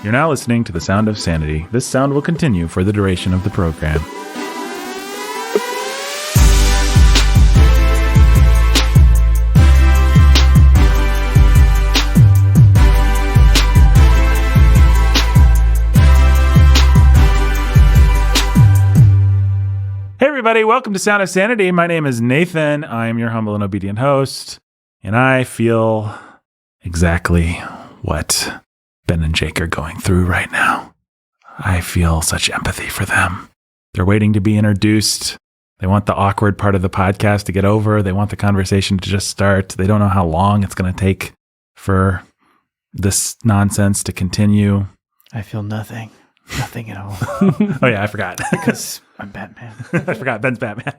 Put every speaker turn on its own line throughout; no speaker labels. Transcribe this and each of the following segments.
You're now listening to the sound of sanity. This sound will continue for the duration of the program. Hey everybody, welcome to Sound of Sanity. My name is Nathan. I am your humble and obedient host, and I feel exactly what Ben and Jake are going through right now. I feel such empathy for them. They're waiting to be introduced. They want the awkward part of the podcast to get over. They want the conversation to just start. They don't know how long it's going to take for this nonsense to continue.
I feel nothing. Nothing at all.
Oh yeah, I forgot.
Because I'm Batman.
I forgot Ben's Batman.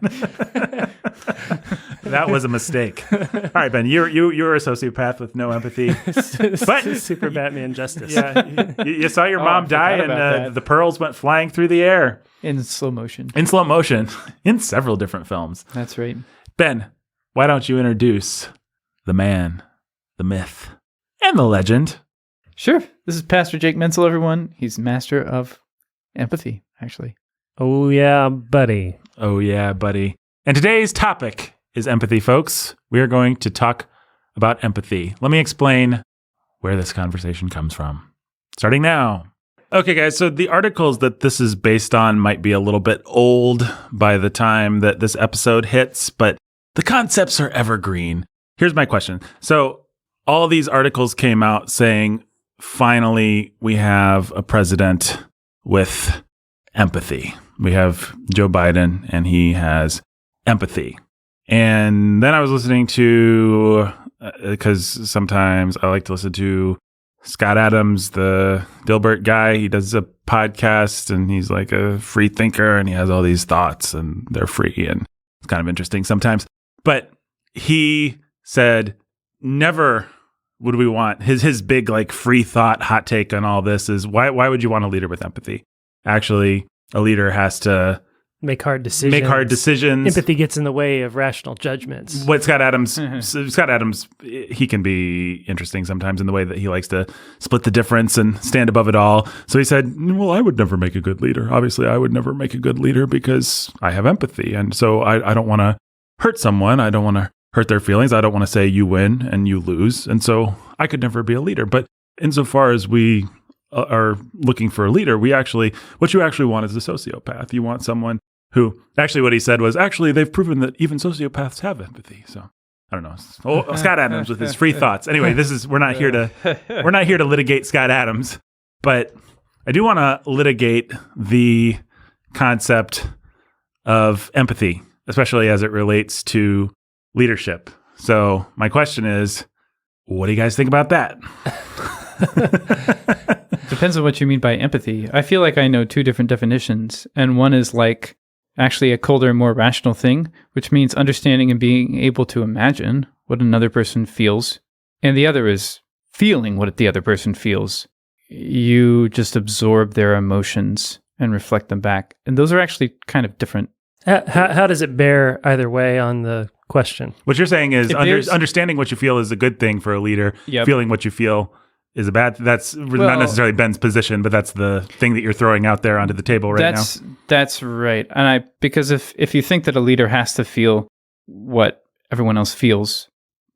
That was a mistake. All right, Ben, you're a sociopath with no empathy. But
Super Batman justice.
Yeah, you saw your mom die, and the pearls went flying through the air
In slow motion.
in slow motion in several different films.
That's right.
Ben, why don't you introduce the man, the myth, and the legend?
Sure. This is Pastor Jake Menzel, everyone. He's master of empathy, actually.
Oh, yeah, buddy.
Oh yeah, buddy. And today's topic is empathy, folks. We are going to talk about empathy. Let me explain where this conversation comes from. Starting now. Okay, guys, so the articles that this is based on might be a little bit old by the time that this episode hits, but the concepts are evergreen. Here's my question. So all these articles came out saying, finally, we have a president with empathy. We have Joe Biden, and he has empathy. And then I was listening to, because sometimes I like to listen to Scott Adams, the Dilbert guy. He does a podcast, and he's like a free thinker, and he has all these thoughts, and they're free, and it's kind of interesting sometimes. But he said, never would we want, his big like free thought hot take on all this is, why would you want a leader with empathy? Actually, a leader has to
Make hard decisions. Empathy gets in the way of rational judgments.
What Scott Adams, he can be interesting sometimes in the way that he likes to split the difference and stand above it all. So he said, well, I would never make a good leader. Obviously, I would never make a good leader because I have empathy. And so I don't want to hurt someone. I don't want to hurt their feelings. I don't want to say you win and you lose. And so I could never be a leader. But insofar as we are looking for a leader, what you actually want is a sociopath. You want someone who, actually what he said was, actually they've proven that even sociopaths have empathy. So I don't know. Scott Adams with his free thoughts. Anyway, we're not here to litigate Scott Adams, but I do want to litigate the concept of empathy, especially as it relates to leadership. So my question is, what do you guys think about that?
Depends on what you mean by empathy. I feel like I know two different definitions, and one is like actually a colder, more rational thing, which means understanding and being able to imagine what another person feels, and the other is feeling what the other person feels. You just absorb their emotions and reflect them back, and those are actually kind of different.
How does it bear either way on the question?
What you're saying is understanding what you feel is a good thing for a leader.
Yep.
Feeling what you feel is a bad. That's not necessarily Ben's position, but that's the thing that you're throwing out there onto the table now.
That's right. And because if you think that a leader has to feel what everyone else feels,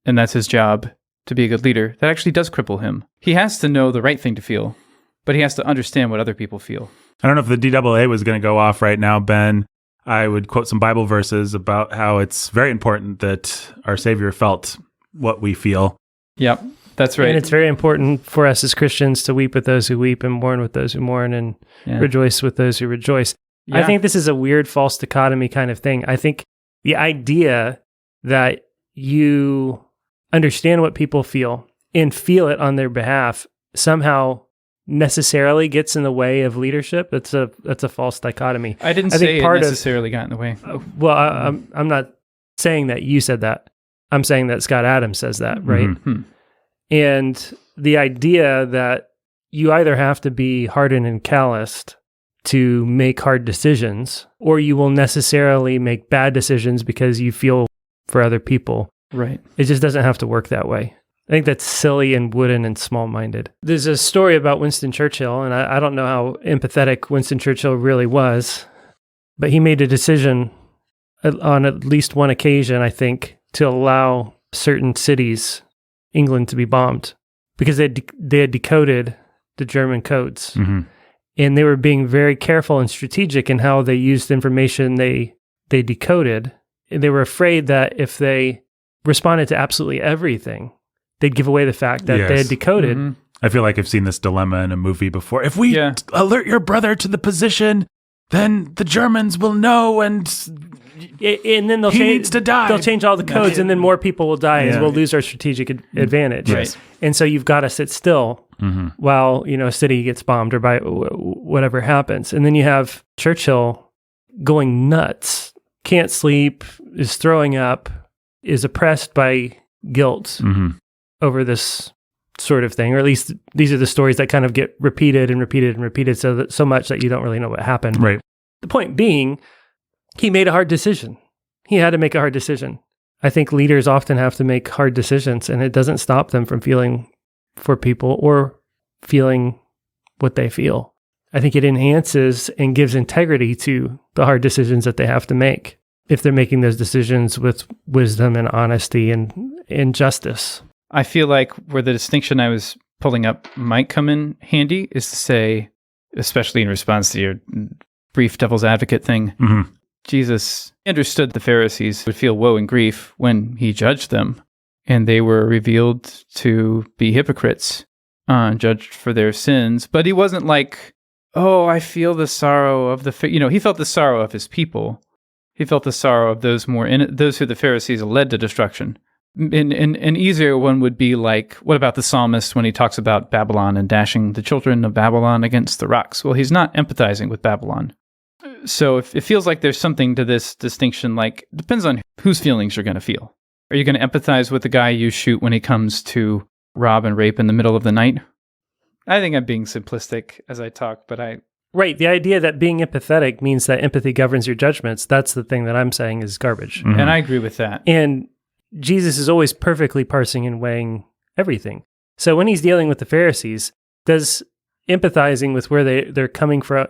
and that's his job to be a good leader, that actually does cripple him. He has to know the right thing to feel, but he has to understand what other people feel.
I don't know if the DAA was going to go off right now, Ben. I would quote some Bible verses about how it's very important that our Savior felt what we feel.
Yep, that's right.
And it's very important for us as Christians to weep with those who weep and mourn with those who mourn and rejoice with those who rejoice. Yeah. I think this is a weird false dichotomy kind of thing. I think the idea that you understand what people feel and feel it on their behalf somehow necessarily gets in the way of leadership. That's a false dichotomy.
I didn't say it necessarily got in the way.
Well, I'm not saying that you said that. I'm saying that Scott Adams says that, right?
Mm-hmm.
And the idea that you either have to be hardened and calloused to make hard decisions, or you will necessarily make bad decisions because you feel for other people.
Right.
It just doesn't have to work that way. I think that's silly and wooden and small-minded. There's a story about Winston Churchill, and I don't know how empathetic Winston Churchill really was, but he made a decision on at least one occasion, I think, to allow certain cities, England, to be bombed because they had decoded the German codes.
Mm-hmm.
And they were being very careful and strategic in how they used the information they decoded. And they were afraid that if they responded to absolutely everything, they'd give away the fact that they had decoded.
Mm-hmm.
I feel like I've seen this dilemma in a movie before. If we alert your brother to the position, then the Germans will know, and
then
he needs to die.
They'll change all the codes, and then more people will die, and we'll lose our strategic advantage.
Yes.
And so you've got to sit still while a city gets bombed or by whatever happens. And then you have Churchill going nuts, can't sleep, is throwing up, is oppressed by guilt over this sort of thing, or at least these are the stories that kind of get repeated and repeated and repeated so much that you don't really know what happened.
Right.
The point being, he made a hard decision. He had to make a hard decision. I think leaders often have to make hard decisions, and it doesn't stop them from feeling for people or feeling what they feel. I think it enhances and gives integrity to the hard decisions that they have to make if they're making those decisions with wisdom and honesty and justice.
I feel like where the distinction I was pulling up might come in handy is to say, especially in response to your brief devil's advocate thing, Jesus understood the Pharisees would feel woe and grief when he judged them, and they were revealed to be hypocrites, judged for their sins. But he wasn't like, oh, I feel the sorrow of he felt the sorrow of his people. He felt the sorrow of those who the Pharisees led to destruction. An easier one would be like, what about the psalmist when he talks about Babylon and dashing the children of Babylon against the rocks? Well, he's not empathizing with Babylon. So it feels like there's something to this distinction, like, it depends on whose feelings you're going to feel. Are you going to empathize with the guy you shoot when he comes to rob and rape in the middle of the night? I think I'm being simplistic as I talk, but
Right. The idea that being empathetic means that empathy governs your judgments, that's the thing that I'm saying is garbage.
And I agree with that.
And Jesus is always perfectly parsing and weighing everything. So when he's dealing with the Pharisees, does empathizing with where they're coming from,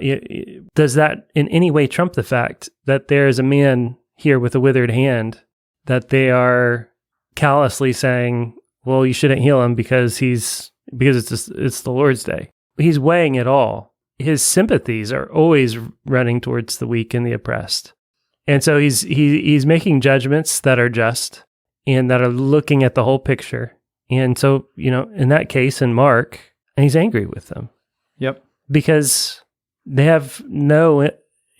does that in any way trump the fact that there is a man here with a withered hand that they are callously saying, well, you shouldn't heal him because it's the Lord's Day? He's weighing it all. His sympathies are always running towards the weak and the oppressed. And so he's making judgments that are just and that are looking at the whole picture. And so, in that case, in Mark, and he's angry with them.
Yep. Because
they have no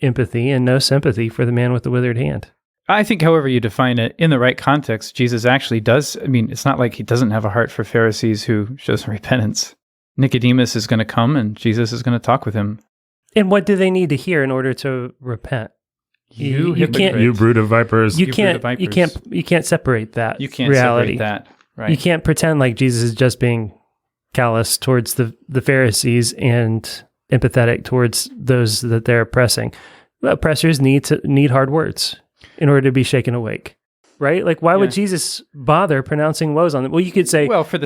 empathy and no sympathy for the man with the withered hand.
I think however you define it, in the right context, Jesus actually does. I mean, it's not like he doesn't have a heart for Pharisees who shows repentance. Nicodemus is going to come and Jesus is going to talk with him.
And what do they need to hear in order to repent?
You
can't.
You brood of vipers.
You can't separate that.
You can't
reality.
Separate that. Right.
You can't pretend like Jesus is just being callous towards the Pharisees and empathetic towards those that they're oppressing. Oppressors need hard words in order to be shaken awake. Right? Like, why would Jesus bother pronouncing woes on them? Well, you could say,
for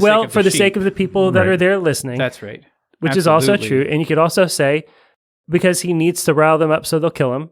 the sake
of the people that are there listening.
That's right.
Which is also true. And you could also say, because he needs to rile them up so they'll kill him.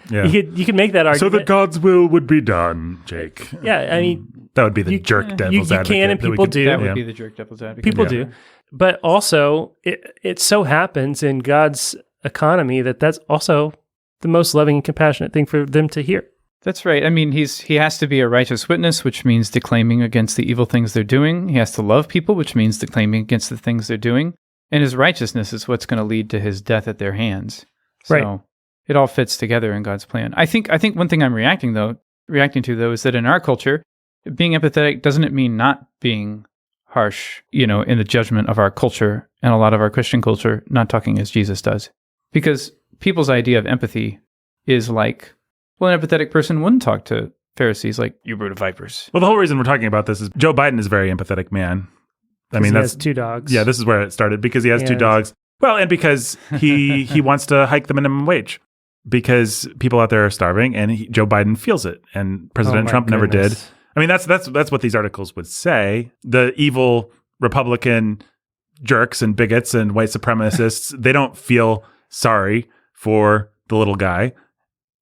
Yeah.
You could make that argument.
So that God's will would be done, Jake.
Yeah, I mean...
That would be the jerk devil's advocate.
You can, and people do.
That would be the jerk devil's advocate.
People do. But also, it so happens in God's economy that's also the most loving and compassionate thing for them to hear.
That's right. I mean, he has to be a righteous witness, which means declaiming against the evil things they're doing. He has to love people, which means declaiming against the things they're doing. And his righteousness is what's going to lead to his death at their hands. So it all fits together in God's plan. I think one thing I'm reacting to though, is that in our culture, being empathetic doesn't mean not being harsh, in the judgment of our culture and a lot of our Christian culture, not talking as Jesus does. Because people's idea of empathy is like, well, an empathetic person wouldn't talk to Pharisees like, you brood of vipers.
Well, the whole reason we're talking about this is Joe Biden is a very empathetic man. I mean,
he has 2 dogs.
Yeah, this is where it started, because he has 2 dogs. Well, and because he wants to hike the minimum wage. Because people out there are starving, and Joe Biden feels it, and President Trump never did. I mean, that's what these articles would say. The evil Republican jerks and bigots and white supremacists, they don't feel sorry for the little guy.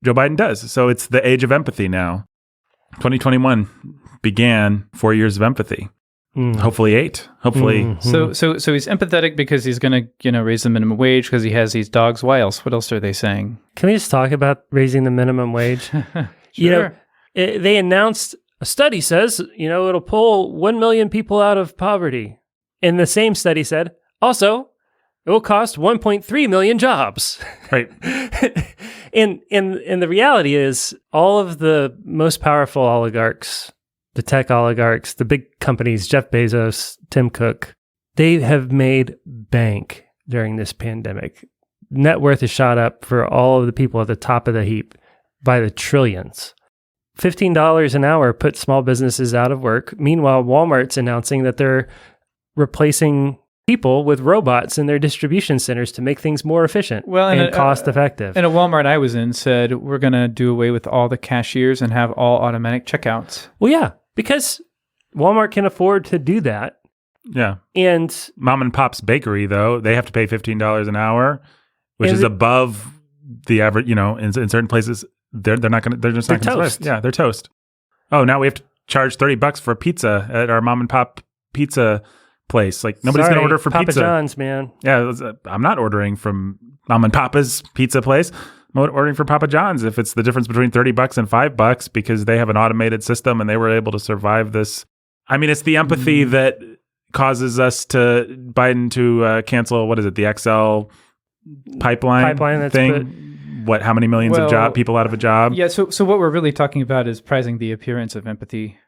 Joe Biden does. So it's the age of empathy now. 2021 began 4 years of empathy. Hopefully 8. Hopefully.
Mm-hmm. So he's empathetic because he's going to, raise the minimum wage because he has these dogs. Why else? What else are they saying?
Can we just talk about raising the minimum wage?
Sure.
They announced, a study says, it'll pull 1 million people out of poverty. And the same study said, also, it will cost 1.3 million jobs.
Right.
And the reality is, all of the most powerful oligarchs, the tech oligarchs, the big companies, Jeff Bezos, Tim Cook, they have made bank during this pandemic. Net worth has shot up for all of the people at the top of the heap by the trillions. $15 an hour put small businesses out of work. Meanwhile, Walmart's announcing that they're replacing people with robots in their distribution centers to make things more efficient and cost effective.
And a Walmart I was in said, we're going to do away with all the cashiers and have all automatic checkouts.
Well, yeah, because Walmart can afford to do that.
Yeah.
And
Mom and Pop's Bakery, though, they have to pay $15 an hour, which is above the average, in certain places. They're just not going to
toast.
Yeah, they're toast. Oh, now we have to charge $30 for pizza at our Mom and Pop pizza place. Like, nobody's going to order from
Papa
pizza.
John's, man.
Yeah, I'm not ordering from Mom and Papa's pizza place. I'm ordering from Papa John's if it's the difference between $30 and $5 because they have an automated system and they were able to survive this. I mean, it's the empathy that causes us Biden to cancel, what is it, the XL pipeline
that's
thing? How many millions of people out of a job?
Yeah, so what we're really talking about is prizing the appearance of empathy.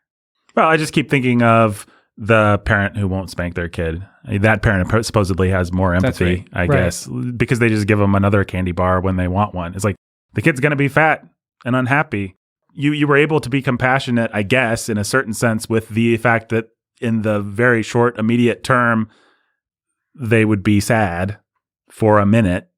Well, I just keep thinking of the parent who won't spank their kid. That parent supposedly has more empathy, I guess, because they just give them another candy bar when they want one. It's like, the kid's going to be fat and unhappy. You were able to be compassionate, I guess, in a certain sense, with the fact that in the very short, immediate term, they would be sad for a minute.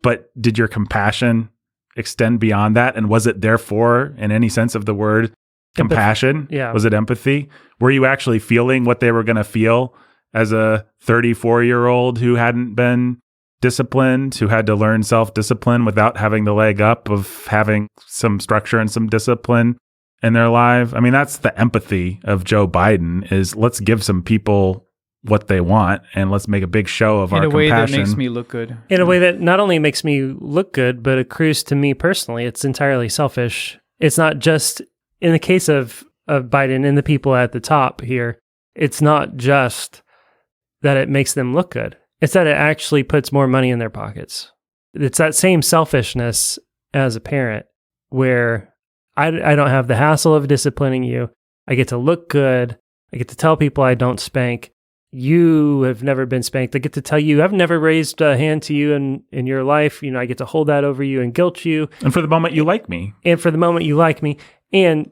But did your compassion extend beyond that? And was it therefore, in any sense of the word, compassion?
Yeah.
Was it empathy? Were you actually feeling what they were going to feel as a 34-year-old who hadn't been disciplined, who had to learn self-discipline without having the leg up of having some structure and some discipline in their life? I mean, that's the empathy of Joe Biden, is let's give some people what they want and let's make a big show of our compassion.
In a way that makes me look good.
In a way that not only makes me look good, but accrues to me personally. It's entirely selfish. It's not just, in the case of Biden and the people at the top here, it's not just that it makes them look good. It's that it actually puts more money in their pockets. It's that same selfishness as a parent where I don't have the hassle of disciplining you. I get to look good. I get to tell people I don't spank. You have never been spanked. I get to tell you I've never raised a hand to you in your life. I get to hold that over you and guilt you.
And for the moment you like me.
And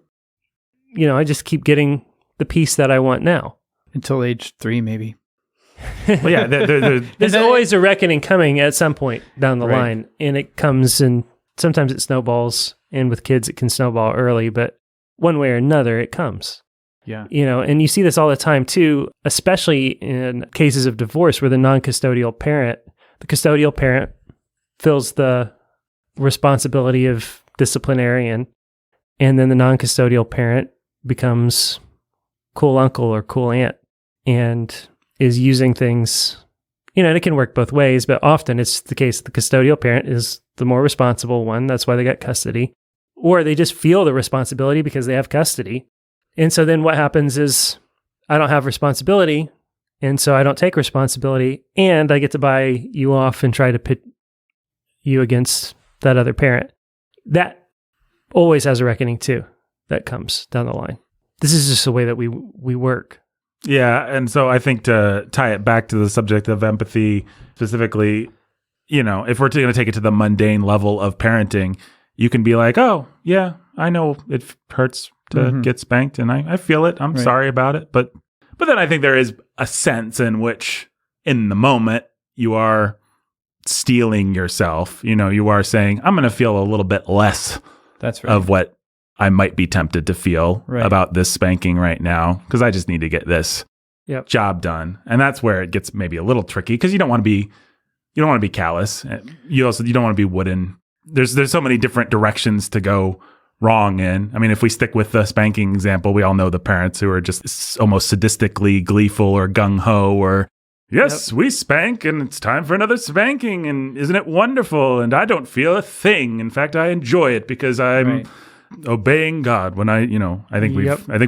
I just keep getting the peace that I want now.
Until age 3, maybe.
Well, yeah.
There's always a reckoning coming at some point down the line. And it comes, and sometimes it snowballs. And with kids, it can snowball early. But one way or another, it comes.
Yeah.
And you see this all the time too, especially in cases of divorce where the custodial parent fills the responsibility of disciplinarian, and then the non-custodial parent becomes cool uncle or cool aunt and is using things, and it can work both ways, but often it's the case that the custodial parent is the more responsible one. That's why they got custody, or they just feel the responsibility because they have custody. And so then what happens is I don't have responsibility, and so I don't take responsibility, and I get to buy you off and try to pit you against that other parent. That always has a reckoning too that comes down the line. This is just the way that we work.
Yeah, and so I think to tie it back to the subject of empathy specifically, if we're going to take it to the mundane level of parenting, you can be like, oh, yeah, I know it hurts to get spanked, and I feel it. I'm sorry about it. But then I think there is a sense in which, in the moment, you are steeling yourself. You are saying, I'm going to feel a little bit less
That's right.
of what I might be tempted to feel about this spanking right now because I just need to get this job done. And that's where it gets maybe a little tricky because you don't want to be callous. You don't want to be wooden. There's so many different directions to go wrong in. I mean, if we stick with the spanking example, we all know the parents who are just almost sadistically gleeful or gung-ho or, yes, we spank and it's time for another spanking and isn't it wonderful? And I don't feel a thing. In fact, I enjoy it because I'm obeying God when I think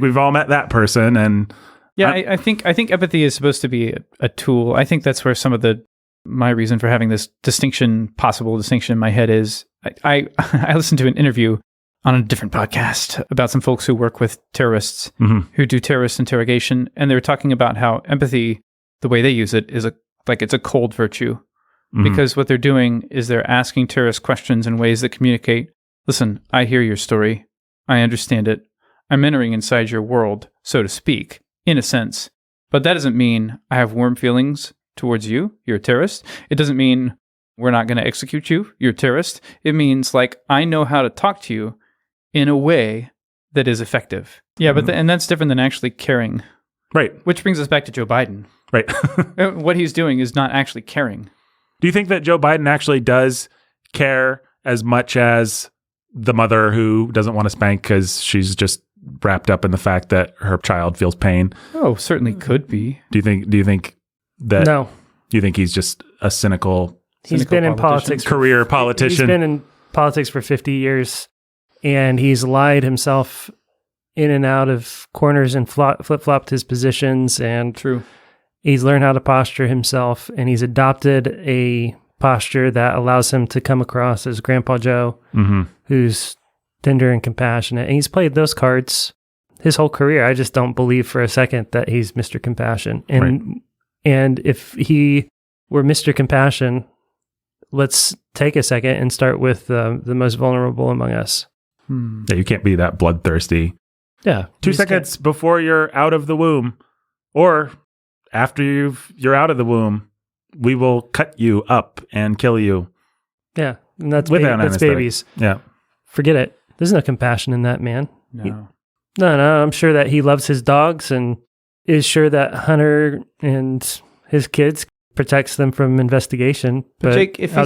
we've all met that person. And
I think empathy is supposed to be a tool. I think that's where some of my reason for having this possible distinction in my head is I listened to an interview on a different podcast about some folks who work with terrorists who do terrorist interrogation. And they were talking about how empathy, the way they use it, is it's a cold virtue. Because what they're doing is they're asking terrorists questions in ways that communicate, listen, I hear your story. I understand it. I'm entering inside your world, so to speak, in a sense. But that doesn't mean I have warm feelings towards you. You're a terrorist. It doesn't mean we're not going to execute you. You're a terrorist. It means I know how to talk to you in a way that is effective. Yeah, but and that's different than actually caring.
Right.
Which brings us back to Joe Biden.
Right.
What he's doing is not actually caring.
Do you think that Joe Biden actually does care as much as the mother who doesn't want to spank because she's just wrapped up in the fact that her child feels pain?
Oh, certainly could be.
Do you think that?
No.
Do you think he's just a cynical?
He's been in politics,
career politician.
He's been in politics for 50 years, and he's lied himself in and out of corners and flip-flopped his positions. And
true.
He's learned how to posture himself, and he's adopted a posture that allows him to come across as Grandpa Joe, who's tender and compassionate. And he's played those cards his whole career. I just don't believe for a second that he's Mr. Compassion. And if he were Mr. Compassion, let's take a second and start with the most vulnerable among us.
Yeah, you can't be that bloodthirsty.
Yeah.
2 seconds before you're out of the womb or after you're out of the womb, we will cut you up and kill you.
Yeah. And that's
that's
babies.
Yeah.
Forget it. There's no compassion in that man.
No.
No. I'm sure that he loves his dogs and is sure that Hunter and his kids protects them from investigation. But
Jake, if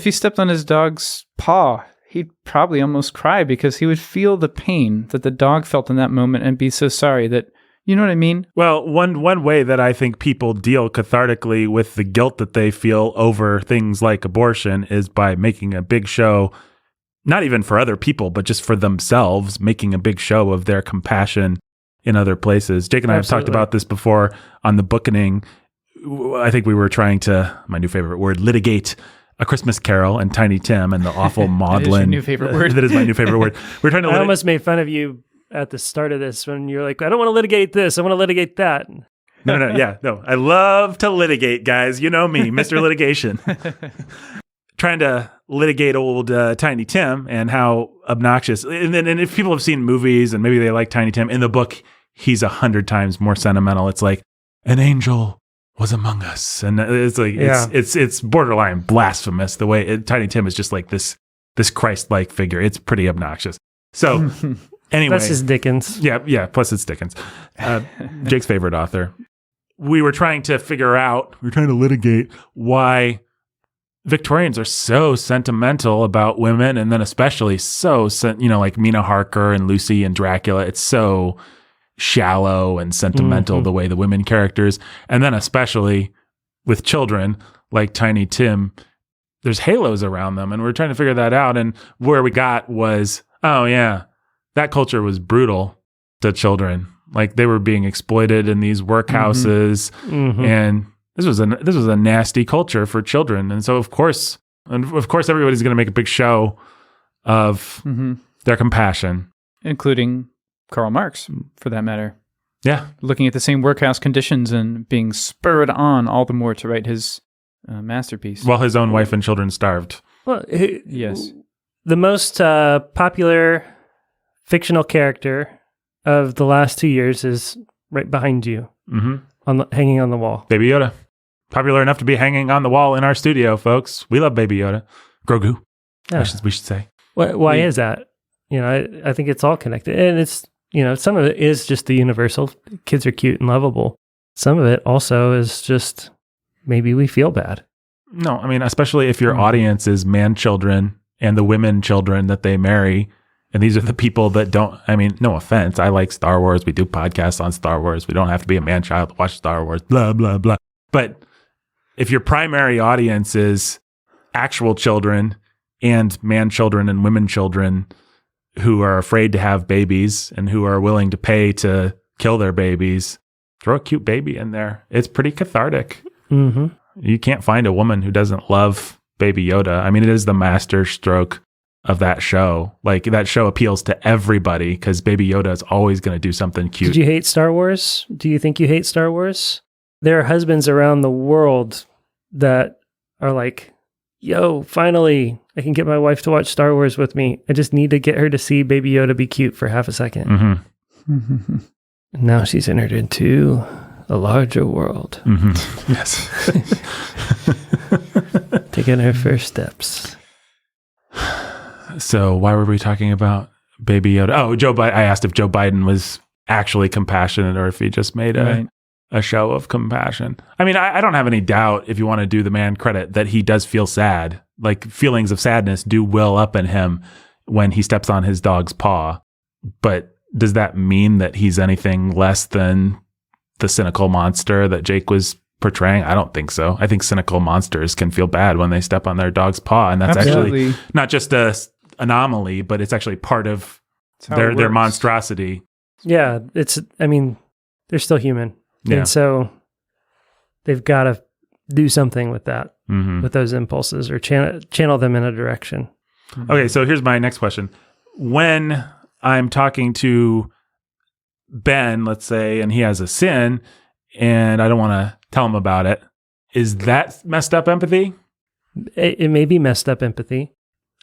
he stepped on his dog's paw, he'd probably almost cry because he would feel the pain that the dog felt in that moment and be so sorry that, you know what I mean?
Well, one way that I think people deal cathartically with the guilt that they feel over things like abortion is by making a big show, not even for other people, but just for themselves, making a big show of their compassion in other places. Jake and I have talked about this before on the Bookening. I think we were trying to, my new favorite word, litigate A Christmas Carol and Tiny Tim and the awful maudlin.
That is your new favorite word.
That is my new favorite word. We're trying to.
I almost made fun of you at the start of this when you're like, I don't want to litigate this. I want to litigate that.
No. Yeah, no. I love to litigate, guys. You know me, Mr. Litigation. Trying to litigate old Tiny Tim and how obnoxious. And if people have seen movies and maybe they like Tiny Tim, in the book, he's 100 times more sentimental. It's like, an angel was among us. And it's like, it's borderline blasphemous the way Tiny Tim is just like this Christ-like figure. It's pretty obnoxious. So anyway.
That's just Dickens.
Yeah. Plus it's Dickens. Jake's favorite author. We were trying to litigate why Victorians are so sentimental about women, and then especially like Mina Harker and Lucy and Dracula. It's so shallow and sentimental the way the women characters, and then especially with children like Tiny Tim, there's halos around them, and we're trying to figure that out. And where we got was, oh yeah, that culture was brutal to children. Like they were being exploited in these workhouses, and this was a nasty culture for children. And so of course everybody's going to make a big show of their compassion,
including Karl Marx, for that matter.
Yeah,
looking at the same workhouse conditions and being spurred on all the more to write his masterpiece,
while his own wife and children starved.
Well,
yes,
the most popular fictional character of the last 2 years is right behind you, hanging on the wall.
Baby Yoda. Popular enough to be hanging on the wall in our studio, folks. We love Baby Yoda. Grogu, we should say.
Why is that? I think it's all connected. And it's, some of it is just the universal. Kids are cute and lovable. Some of it also is just maybe we feel bad.
No, I mean, especially if your audience is man children and the women children that they marry. And these are the people that don't, I mean, no offense. I like Star Wars. We do podcasts on Star Wars. We don't have to be a man child to watch Star Wars, blah, blah, blah. But if your primary audience is actual children and man children and women children who are afraid to have babies and who are willing to pay to kill their babies, throw a cute baby in there. It's pretty cathartic.
Mm-hmm.
You can't find a woman who doesn't love Baby Yoda. I mean, it is the master stroke of that show. Like, that show appeals to everybody because Baby Yoda is always going to do something cute.
Did you hate Star Wars? Do you think you hate Star Wars? There are husbands around the world that are like, yo, finally, I can get my wife to watch Star Wars with me. I just need to get her to see Baby Yoda be cute for half a second.
Mm-hmm.
And now she's entered into a larger world.
Mm-hmm. Yes.
Taking her first steps.
So why were we talking about Baby Yoda? Oh, I asked if Joe Biden was actually compassionate or if he just made a show of compassion. I mean, I don't have any doubt, if you want to do the man credit, that he does feel sad. Like, feelings of sadness do well up in him when he steps on his dog's paw. But does that mean that he's anything less than the cynical monster that Jake was portraying? I don't think so. I think cynical monsters can feel bad when they step on their dog's paw. And that's actually not just a anomaly, but it's actually part of their monstrosity.
Yeah, they're still human.
Yeah.
And so they've got to do something with that, with those impulses, or channel them in a direction.
Okay, so here's my next question. When I'm talking to Ben, let's say, and he has a sin, and I don't want to tell him about it, is that messed up empathy?
It may be messed up empathy.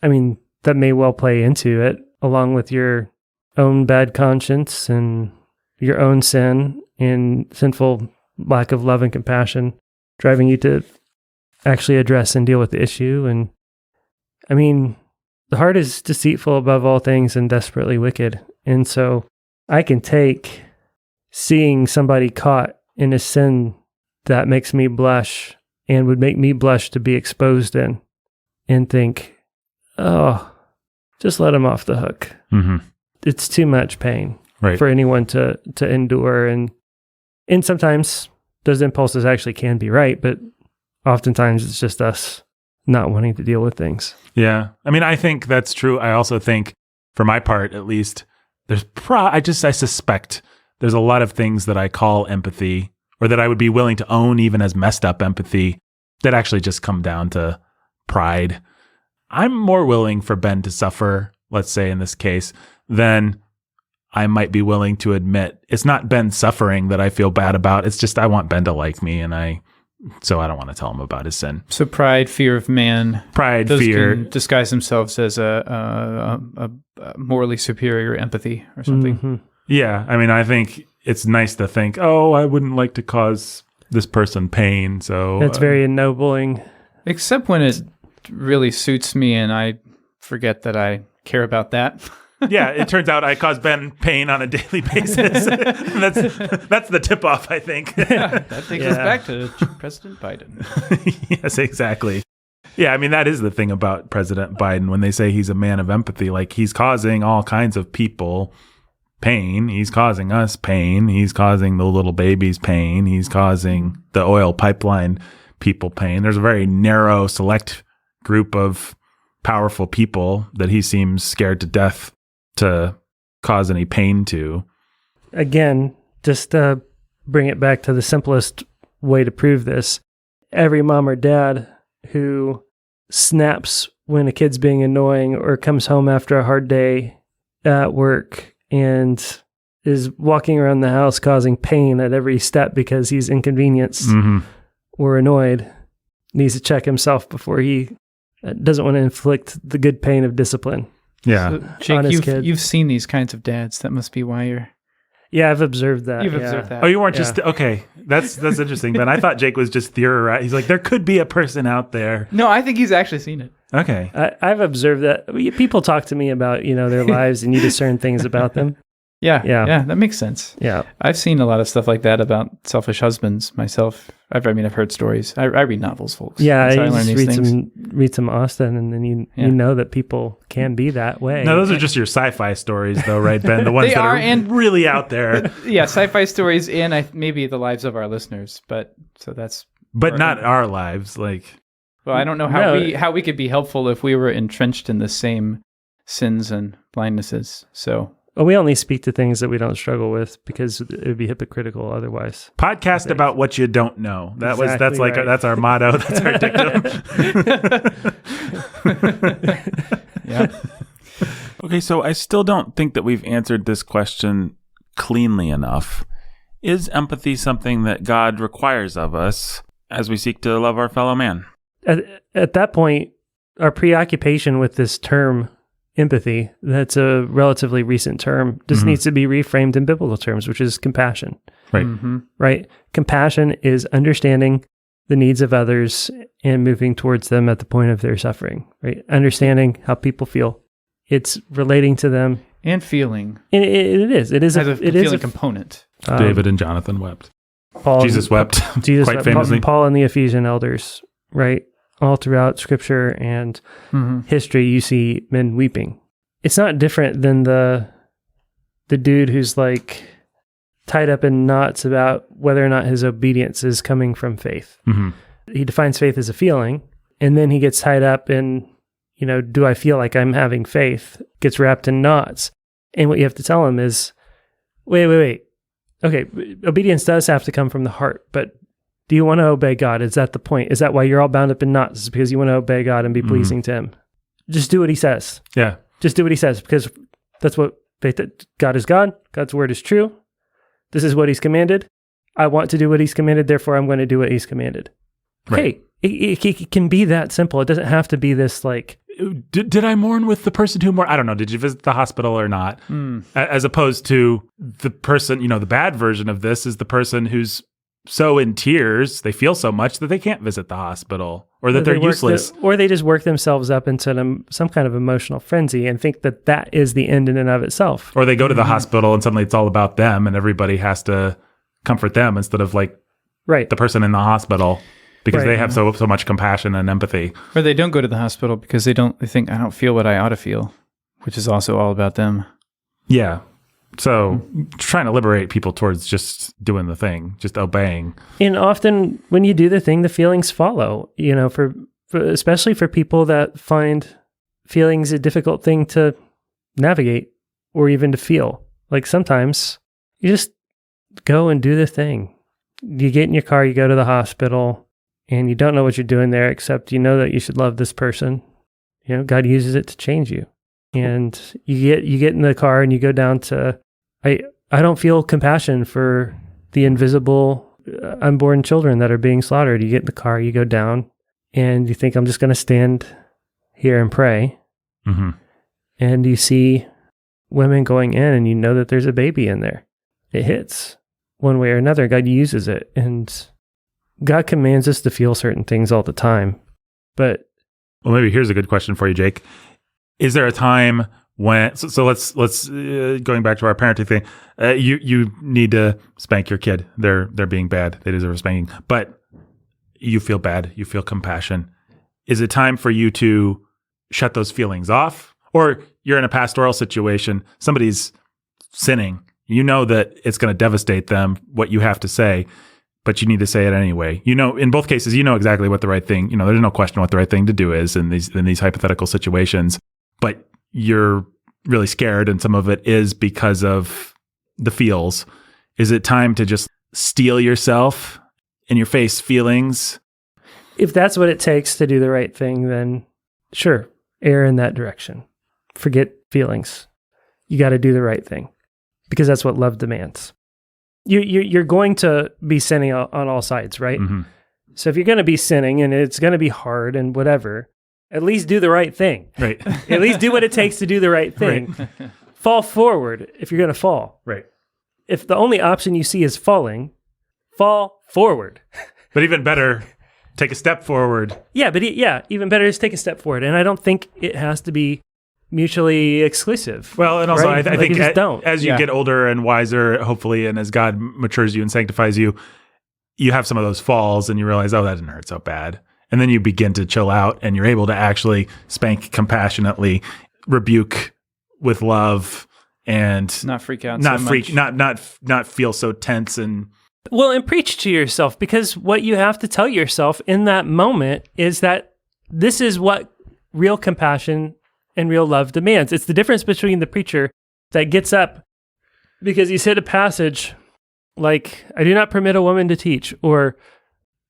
I mean, that may well play into it, along with your own bad conscience and your own sin and sinful lack of love and compassion, driving you to actually address and deal with the issue. And I mean, the heart is deceitful above all things and desperately wicked. And so I can take seeing somebody caught in a sin that makes me blush and would make me blush to be exposed in, and think, oh, just let him off the hook.
Mm-hmm.
It's too much pain for anyone to endure. And sometimes those impulses actually can be right, but oftentimes it's just us not wanting to deal with things.
Yeah. I mean, I think that's true. I also think, for my part at least, I suspect there's a lot of things that I call empathy, or that I would be willing to own even as messed up empathy, that actually just come down to pride. I'm more willing for Ben to suffer, let's say in this case, than I might be willing to admit. It's not Ben's suffering that I feel bad about. It's just I want Ben to like me, so I don't want to tell him about his sin.
So pride, fear of man.
Those fear
can disguise themselves as a morally superior empathy or something.
Mm-hmm.
Yeah. I mean, I think it's nice to think, I wouldn't like to cause this person pain. So
that's very ennobling.
Except when it really suits me and I forget that I care about that.
Yeah, it turns out I cause Ben pain on a daily basis. That's the tip-off, I think.
Yeah, that takes us back to President Biden.
Yes, exactly. Yeah, I mean, that is the thing about President Biden. When they say he's a man of empathy, like, he's causing all kinds of people pain. He's causing us pain. He's causing the little babies pain. He's causing the oil pipeline people pain. There's a very narrow, select group of powerful people that he seems scared to death to cause any pain to.
Again, just bring it back to the simplest way to prove this. Every mom or dad who snaps when a kid's being annoying or comes home after a hard day at work and is walking around the house causing pain at every step because he's inconvenienced or annoyed needs to check himself before he doesn't want to inflict the good pain of discipline.
Yeah.
So, Jake, you've seen these kinds of dads. That must be why you're...
Yeah, I've observed that.
You've observed that.
Oh, you weren't just... Okay, that's interesting, Ben. I thought Jake was just theorizing. He's like, there could be a person out there.
No, I think he's actually seen it.
Okay.
I've observed that people talk to me about, their lives and you discern things about them.
Yeah, that makes sense.
Yeah.
I've seen a lot of stuff like that about selfish husbands myself. I've heard stories. I read novels, folks.
Yeah,
That's how
you
I learn
just
these things.
read some Austen, and then you know that people can be that way.
No, those are just your sci-fi stories, though, right, Ben? The ones
They
that
are,
are
and-
really out there.
Yeah, sci-fi stories and maybe the lives of our listeners. But
Not our lives. Like,
well, I don't know how we could be helpful if we were entrenched in the same sins and blindnesses. So.
Well, we only speak to things that we don't struggle with because it would be hypocritical otherwise.
podcast about what you don't know. That's
right.
That's our motto. That's our dictum.
Yeah.
Okay, so I still don't think that we've answered this question cleanly enough. Is empathy something that God requires of us as we seek to love our fellow man?
At that point, our preoccupation with this term empathy, that's a relatively recent term, just needs to be reframed in biblical terms, which is compassion.
Right.
Mm-hmm.
Right? Compassion is understanding the needs of others and moving towards them at the point of their suffering, right? Understanding how people feel. It's relating to them.
And feeling.
And it is. It is
has a feeling component.
David and Jonathan wept.
Paul,
Jesus wept.
Jesus
quite
wept.
famously.
Paul and the Ephesian elders, right? All throughout Scripture and history, you see men weeping. It's not different than the dude who's like tied up in knots about whether or not his obedience is coming from faith.
Mm-hmm.
He defines faith as a feeling, and then he gets tied up in, do I feel like I'm having faith? Gets wrapped in knots. And what you have to tell him is, wait. Okay, obedience does have to come from the heart, but do you want to obey God? Is that the point? Is that why you're all bound up in knots? Is because you want to obey God and be pleasing to him? Just do what he says.
Yeah.
Just do what he says, because that's what faith, God is God. God's word is true. This is what he's commanded. I want to do what he's commanded, therefore I'm going to do what he's commanded.
Right.
Hey, it can be that simple. It doesn't have to be this like...
Did I mourn with the person who mourned? I don't know. Did you visit the hospital or not? As opposed to the person, the bad version of this is the person who's so in tears, they feel so much that they can't visit the hospital, or that they're useless.
Or they just work themselves up into some kind of emotional frenzy and think that is the end in and of itself.
Or they go to the hospital and suddenly it's all about them and everybody has to comfort them instead of like the person in the hospital, because they have so much compassion and empathy.
Or they don't go to the hospital because they think, I don't feel what I ought to feel, which is also all about them.
Yeah. So trying to liberate people towards just doing the thing, just obeying.
And often when you do the thing, the feelings follow, for especially for people that find feelings a difficult thing to navigate or even to feel. Like sometimes you just go and do the thing. You get in your car, you go to the hospital, and you don't know what you're doing there, except you know that you should love this person. God uses it to change you. And you get in the car and you go down to, I don't feel compassion for the invisible unborn children that are being slaughtered. You get in the car, you go down, and you think, I'm just going to stand here and pray.
Mm-hmm.
And you see women going in, and you know that there's a baby in there. It hits one way or another. God uses it, and God commands us to feel certain things all the time. But
maybe here's a good question for you, Jake. Is there a time when, so let's going back to our parenting thing, you need to spank your kid. They're being bad. They deserve a spanking. But you feel bad. You feel compassion. Is it time for you to shut those feelings off? Or you're in a pastoral situation, somebody's sinning. You know that it's going to devastate them, what you have to say, but you need to say it anyway. In both cases, exactly what the right thing, there's no question what the right thing to do is in these hypothetical situations. But you're really scared, and some of it is because of the feels. Is it time to just steel yourself in your face feelings?
If that's what it takes to do the right thing, then sure, err in that direction. Forget feelings. You got to do the right thing, because that's what love demands. You're going to be sinning on all sides, right?
Mm-hmm.
So if you're going to be sinning and it's going to be hard and whatever, at least do the right thing.
Right.
At least do what it takes to do the right thing. Right. Fall forward if you're going to fall.
Right.
If the only option you see is falling, fall forward.
But even better, take a step forward.
Yeah, but even better is take a step forward. And I don't think it has to be mutually exclusive.
Well, and also
right?
I think as you
Yeah.
get older and wiser, hopefully, and as God matures you and sanctifies you, you have some of those falls and you realize, oh, that didn't hurt so bad. And then you begin to chill out and you're able to actually spank compassionately, rebuke with love, and
Not freak out.
not
so
freak,
much.
not feel so tense and
Well, and preach to yourself, because what you have to tell yourself in that moment is that this is what real compassion and real love demands. It's the difference between the preacher that gets up because he's hit a passage like, I do not permit a woman to teach, or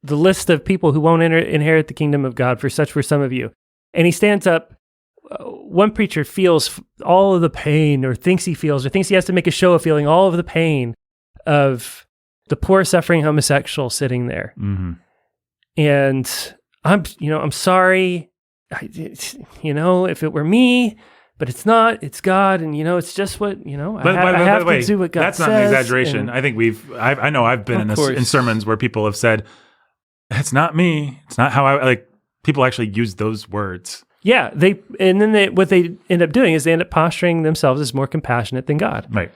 the list of people who won't inherit the kingdom of God, for such were some of you. And he stands up. One preacher feels all of the pain, or thinks he has to make a show of feeling all of the pain of the poor suffering homosexual sitting there.
mm-hmm.
And I'm sorry, if it were me, but it's not, it's God. And, it's just what, I have to do what God
that's
says.
not an exaggeration. I think I know I've been in sermons where people have said, it's not me. It's not how people actually use those words.
Yeah. What they end up doing is they end up posturing themselves as more compassionate than God.
Right.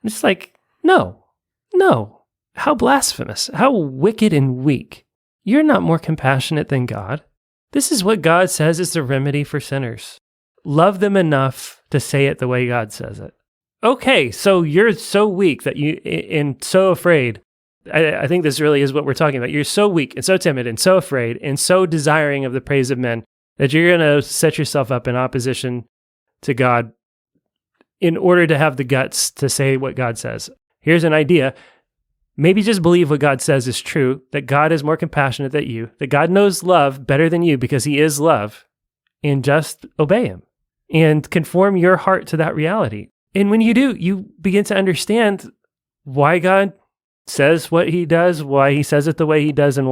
And it's like, no, how blasphemous, how wicked and weak. You're not more compassionate than God. This is what God says is the remedy for sinners. Love them enough to say it the way God says it. Okay, so you're so weak and so afraid. I think this really is what we're talking about. You're so weak and so timid and so afraid and so desiring of the praise of men that you're going to set yourself up in opposition to God in order to have the guts to say what God says. Here's an idea. Maybe just believe what God says is true, that God is more compassionate than you, that God knows love better than you because he is love, and just obey him and conform your heart to that reality. And when you do, you begin to understand why God says what he does, why he says it the way he does, and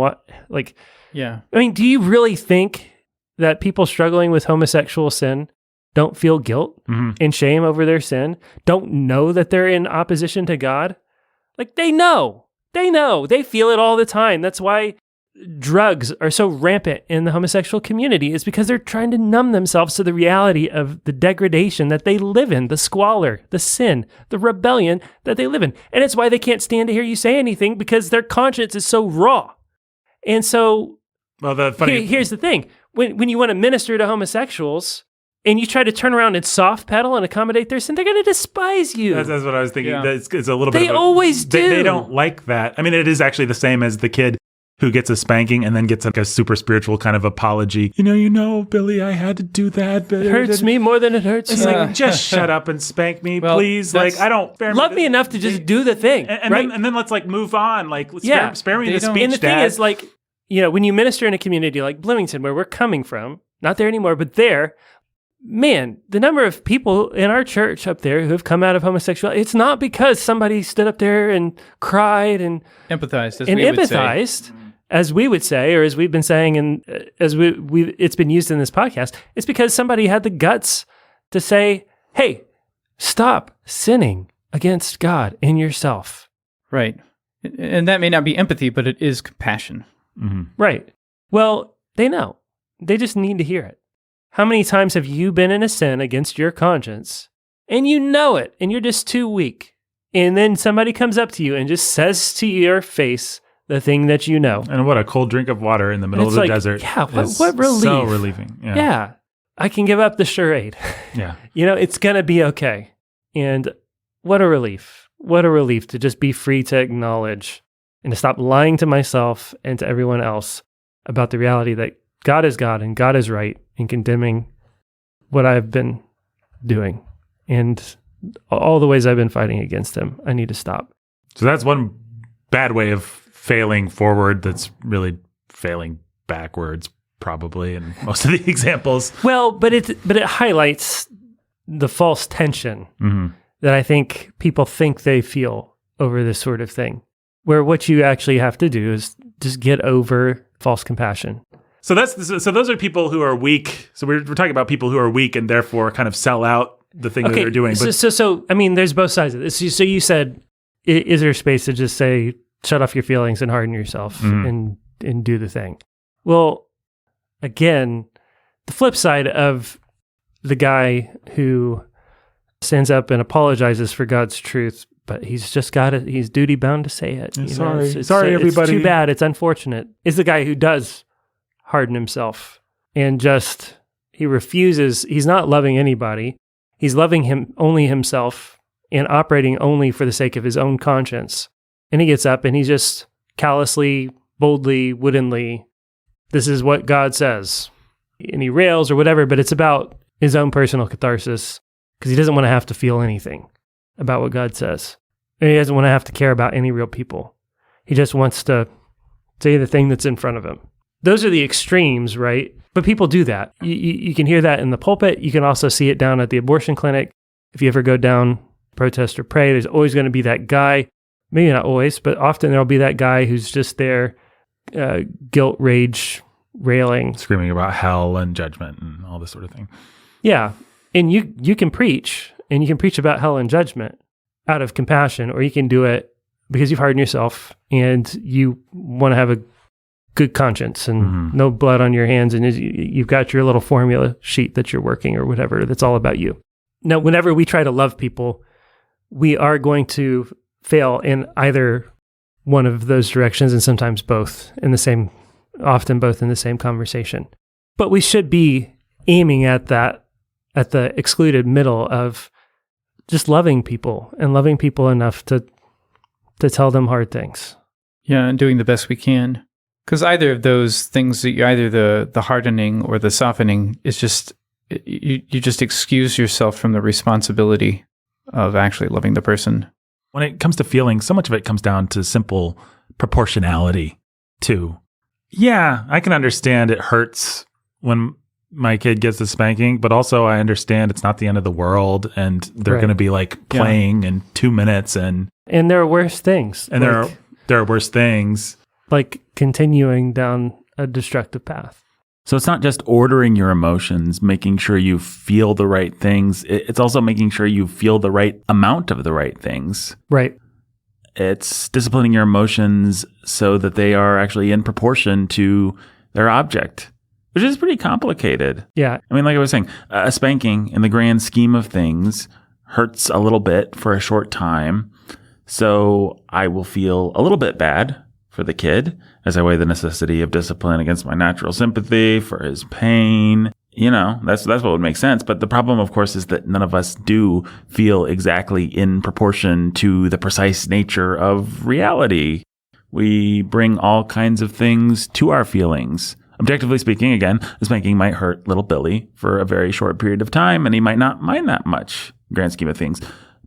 do you really think that people struggling with homosexual sin don't feel guilt and shame over their sin, don't know that they're in opposition to God? They know, they feel it all the time. That's why drugs are so rampant in the homosexual community, is because they're trying to numb themselves to the reality of the degradation that they live in, the squalor, the sin, the rebellion that they live in. And it's why they can't stand to hear you say anything, because their conscience is so raw. And so, here's the thing. When you want to minister to homosexuals, and you try to turn around and soft pedal and accommodate their sin, they're going to despise you.
That's what I was thinking.
Yeah.
It's a little bit.
They always do.
They don't like that. I mean, it is actually the same as the kid who gets a spanking and then gets a super spiritual kind of apology. Billy, I had to do that. But
it hurts me more than it hurts
It's
you.
like, just shut up and spank me, please. I don't
love me enough to just do the thing, right?
Then let's move on. Spare me the speech,
And the
Dad.
thing is, when you minister in a community like Bloomington, where we're coming from, not there anymore, but there. Man, the number of people in our church up there who have come out of homosexuality, it's not because somebody stood up there and cried and
empathized,
as we would say, or as we've been saying, and as it's been used in this podcast. It's because somebody had the guts to say, hey, stop sinning against God and yourself.
Right. And that may not be empathy, but it is compassion.
Mm-hmm.
Right. Well, they know. They just need to hear it. How many times have you been in a sin against your conscience and you know it and you're just too weak? And then somebody comes up to you and just says to your face the thing that you know.
And what a cold drink of water in the middle of the desert.
Yeah, what relief.
So relieving.
Yeah. I can give up the charade.
Yeah.
It's going to be okay. And what a relief. What a relief to just be free to acknowledge and to stop lying to myself and to everyone else about the reality that God is God and God is right in condemning what I've been doing and all the ways I've been fighting against him. I need to stop.
So that's one bad way of failing forward that's really failing backwards, probably, in most of the examples.
Well, but it highlights the false tension that I think people think they feel over this sort of thing, where what you actually have to do is just get over false compassion.
So those are people who are weak. So we're talking about people who are weak and therefore kind of sell out the thing that they're doing. But
so I mean, there's both sides of this. So you said, is there space to just say, shut off your feelings and harden yourself and do the thing? Well, again, the flip side of the guy who stands up and apologizes for God's truth, but he's just got it. He's duty bound to say it.
Sorry, everybody.
It's too bad. It's unfortunate. Is the guy who does harden himself and just, he refuses. He's not loving anybody. He's loving only himself and operating only for the sake of his own conscience. And he gets up and he just callously, boldly, woodenly, this is what God says. And he rails or whatever, but it's about his own personal catharsis because he doesn't want to have to feel anything about what God says. And he doesn't want to have to care about any real people. He just wants to say the thing that's in front of him. Those are the extremes, right? But people do that. You can hear that in the pulpit. You can also see it down at the abortion clinic. If you ever go down, protest or pray, there's always going to be that guy. Maybe not always, but often there'll be that guy who's just there, guilt, rage, railing.
Screaming about hell and judgment and all this sort of thing.
Yeah. And you can preach, and you can preach about hell and judgment out of compassion, or you can do it because you've hardened yourself and you want to have a good conscience and no blood on your hands, and you've got your little formula sheet that you're working or whatever that's all about you. Now, whenever we try to love people, we are going to fail in either one of those directions, and sometimes both often both in the same conversation. But we should be aiming at that, at the excluded middle of just loving people and loving people enough to tell them hard things.
Yeah, and doing the best we can. Because either of those things, either the hardening or the softening, is just, you just excuse yourself from the responsibility of actually loving the person.
When it comes to feelings, so much of it comes down to simple proportionality too. Yeah, I can understand it hurts when my kid gets a spanking, but also I understand it's not the end of the world, and they're going to be like playing in 2 minutes, and
there are worse things.
And there are worse things.
Like continuing down a destructive path.
So it's not just ordering your emotions, making sure you feel the right things. It's also making sure you feel the right amount of the right things.
Right.
It's disciplining your emotions so that they are actually in proportion to their object, which is pretty complicated.
Yeah.
I mean, like I was saying, a spanking in the grand scheme of things hurts a little bit for a short time. So I will feel a little bit bad for the kid as I weigh the necessity of discipline against my natural sympathy for his pain. You know, that's what would make sense. But the problem, of course, is that none of us do feel exactly in proportion to the precise nature of reality. We bring all kinds of things to our feelings. Objectively speaking, again, a spanking might hurt little Billy for a very short period of time, and he might not mind that much, grand scheme of things.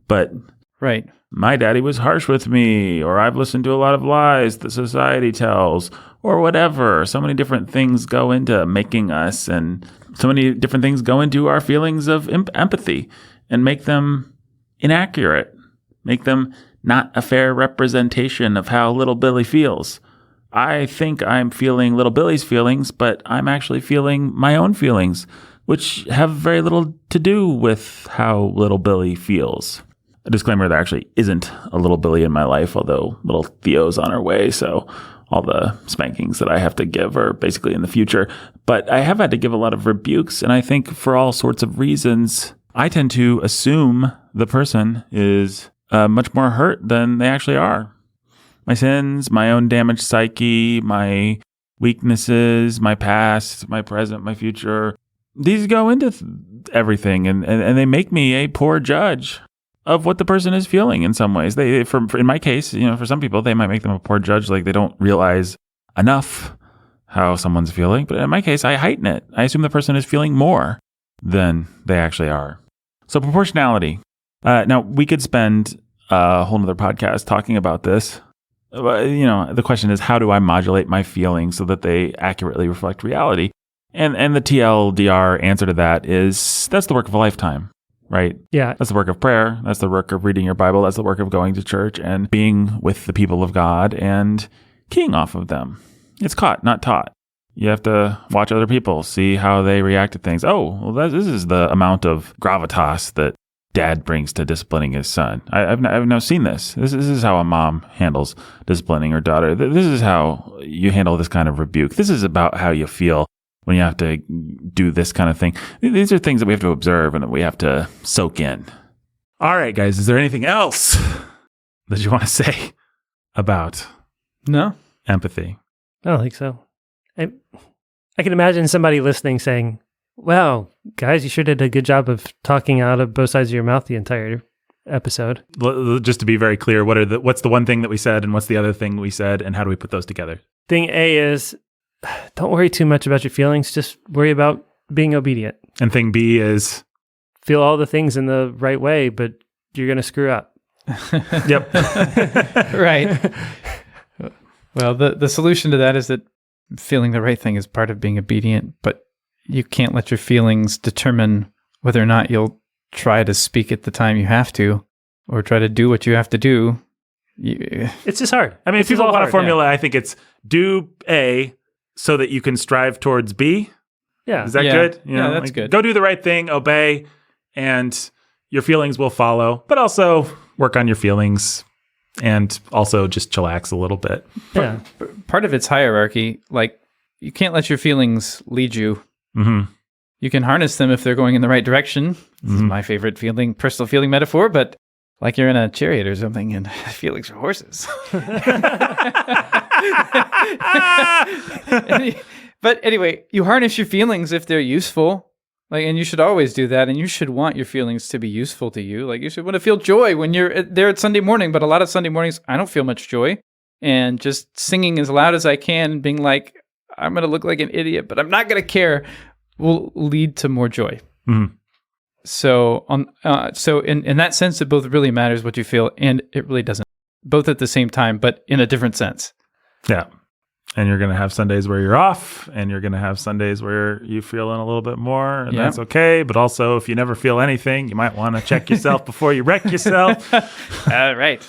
But
right.
My daddy was harsh with me, or I've listened to a lot of lies that society tells, or whatever. So many different things go into making us, and so many different things go into our feelings of empathy and make them inaccurate, make them not a fair representation of how little Billy feels. I think I'm feeling little Billy's feelings, but I'm actually feeling my own feelings, which have very little to do with how little Billy feels. A disclaimer, there actually isn't a little Billy in my life, although little Theo's on her way, so all the spankings that I have to give are basically in the future. But I have had to give a lot of rebukes, and I think for all sorts of reasons, I tend to assume the person is much more hurt than they actually are. My sins, my own damaged psyche, my weaknesses, my past, my present, my future, these go into everything, and they make me a poor judge of what the person is feeling in some ways. In my case, for some people, they might make them a poor judge, like they don't realize enough how someone's feeling. But in my case, I heighten it. I assume the person is feeling more than they actually are. So proportionality. Now, we could spend a whole nother podcast talking about this. The question is, how do I modulate my feelings so that they accurately reflect reality? And the TLDR answer to that is, that's the work of a lifetime. Right?
Yeah.
That's the work of prayer. That's the work of reading your Bible. That's the work of going to church and being with the people of God and keying off of them. It's caught, not taught. You have to watch other people, see how they react to things. Oh, well, this is the amount of gravitas that dad brings to disciplining his son. I've now seen this. This is how a mom handles disciplining her daughter. This is how you handle this kind of rebuke. This is about how you feel when you have to do this kind of thing. These are things that we have to observe and that we have to soak in. All right, guys, is there anything else that you want to say about empathy?
I don't think so. I can imagine somebody listening saying, wow, guys, you sure did a good job of talking out of both sides of your mouth the entire episode.
Just to be very clear, what's the one thing that we said and what's the other thing we said and how do we put those together?
Thing A is, don't worry too much about your feelings. Just worry about being obedient.
And thing B is?
Feel all the things in the right way, but you're going to screw up.
Yep.
Right. Well, the solution to that is that feeling the right thing is part of being obedient, but you can't let your feelings determine whether or not you'll try to speak at the time you have to or try to do what you have to do.
It's just hard.
I mean, if people want a formula, I think it's do A so that you can strive towards B.
Yeah.
Is that good?
That's good.
Go do the right thing, obey, and your feelings will follow, but also work on your feelings and also just chillax a little bit.
Yeah.
Part of it's hierarchy. Like, you can't let your feelings lead you.
Mm-hmm.
You can harness them if they're going in the right direction. This is my favorite personal feeling metaphor, but like you're in a chariot or something and feelings are horses. But anyway, you harness your feelings if they're useful. And you should always do that, and you should want your feelings to be useful to you. Like, you should want to feel joy when you're there at Sunday morning, but a lot of Sunday mornings, I don't feel much joy. And just singing as loud as I can and being like, I'm going to look like an idiot, but I'm not going to care, will lead to more joy.
Mm-hmm.
So in that sense, it both really matters what you feel, and it really doesn't. Both at the same time, but in a different sense.
Yeah. And you're going to have Sundays where you're off, and you're going to have Sundays where you feel in a little bit more, and that's okay. But also, if you never feel anything, you might want to check yourself before you wreck yourself.
Right.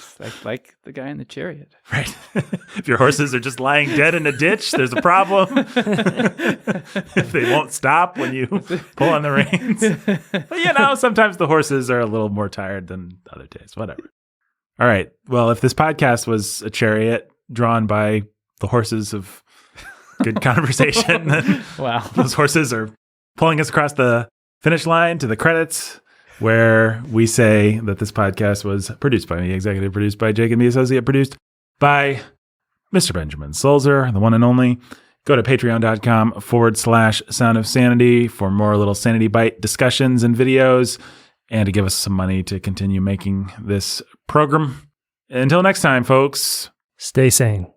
Like the guy in the chariot.
Right. If your horses are just lying dead in a ditch, there's a problem. If they won't stop when you pull on the reins. But, sometimes the horses are a little more tired than other days. Whatever. All right. Well, if this podcast was a chariot drawn by the horses of good conversation.
Wow.
Those horses are pulling us across the finish line to the credits, where we say that this podcast was produced by me, executive produced by Jake, and me, associate produced by Mr. Benjamin Sulzer, the one and only. Go to patreon.com/Sound of Sanity for more little Sanity Bite discussions and videos, and to give us some money to continue making this program. Until next time, folks.
Stay sane.